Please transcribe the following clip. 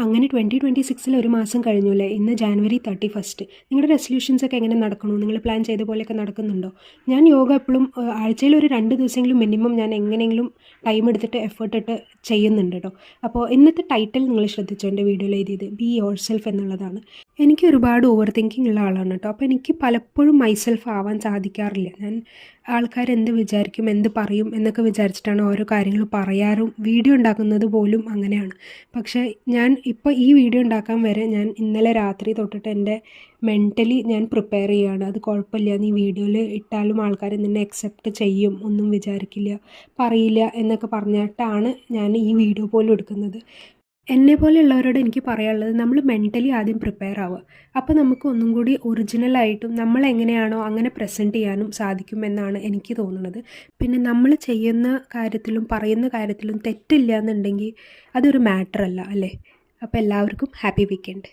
അങ്ങനെ 2026 ഒരു മാസം കഴിഞ്ഞു അല്ലേ? ഇന്ന് January 31. നിങ്ങളുടെ റെസൊല്യൂഷൻസ് ഒക്കെ എങ്ങനെ നടക്കണു? നിങ്ങൾ പ്ലാൻ ചെയ്ത പോലെയൊക്കെ നടക്കുന്നുണ്ടോ? ഞാൻ യോഗ എപ്പോഴും ആഴ്ചയിൽ ഒരു 2 ദിവസമെങ്കിലും മിനിമം ഞാൻ എങ്ങനെയെങ്കിലും ടൈം എടുത്തിട്ട് എഫേർട്ട് ഇട്ട് ചെയ്യുന്നുണ്ട് കേട്ടോ. അപ്പോൾ ഇന്നത്തെ ടൈറ്റിൽ നിങ്ങൾ ശ്രദ്ധിച്ചോ? എൻ്റെ വീഡിയോയിൽ എഴുതിയത് ബി യുവർ സെൽഫ് എന്നുള്ളതാണ്. എനിക്ക് ഒരുപാട് ഓവർ തിങ്കിങ് ഉള്ള ആളാണ് കേട്ടോ. അപ്പോൾ എനിക്ക് പലപ്പോഴും മൈസെൽഫ് ആവാൻ സാധിക്കാറില്ല. ഞാൻ ആൾക്കാരെന്ത് വിചാരിക്കും, എന്ത് പറയും എന്നൊക്കെ വിചാരിച്ചിട്ടാണ് ഓരോ കാര്യങ്ങൾ പറയാറും വീഡിയോ ഉണ്ടാക്കുന്നത് പോലും അങ്ങനെയാണ്. പക്ഷേ ഞാൻ ഇപ്പോൾ ഈ വീഡിയോ ഉണ്ടാക്കാൻ വരെ ഞാൻ ഇന്നലെ രാത്രി തൊട്ടിട്ട് എൻ്റെ മെൻ്റലി ഞാൻ പ്രിപ്പയർ ചെയ്യുകയാണ്. അത് കുഴപ്പമില്ല, നീ വീഡിയോയിൽ ഇട്ടാലും ആൾക്കാർ നിന്നെ അക്സെപ്റ്റ് ചെയ്യും, ഒന്നും വിചാരിക്കില്ല, പറയില്ല എന്നൊക്കെ പറഞ്ഞിട്ടാണ് ഞാൻ ഈ വീഡിയോ പോലും എടുക്കുന്നത്. എന്നെ പോലെയുള്ളവരോട് എനിക്ക് പറയാനുള്ളത്, നമ്മൾ മെൻ്റലി ആദ്യം പ്രിപ്പയർ ആവുക. അപ്പോൾ നമുക്ക് ഒന്നും കൂടി ഒറിജിനലായിട്ടും നമ്മളെങ്ങനെയാണോ അങ്ങനെ പ്രസൻറ്റ് ചെയ്യാനും സാധിക്കുമെന്നാണ് എനിക്ക് തോന്നുന്നത്. പിന്നെ നമ്മൾ ചെയ്യുന്ന കാര്യത്തിലും പറയുന്ന കാര്യത്തിലും തെറ്റില്ല എന്നുണ്ടെങ്കിൽ അതൊരു മാറ്റർ അല്ല അല്ലേ? അപ്പോൾ എല്ലാവർക്കും ഹാപ്പി വീക്കെൻഡ്.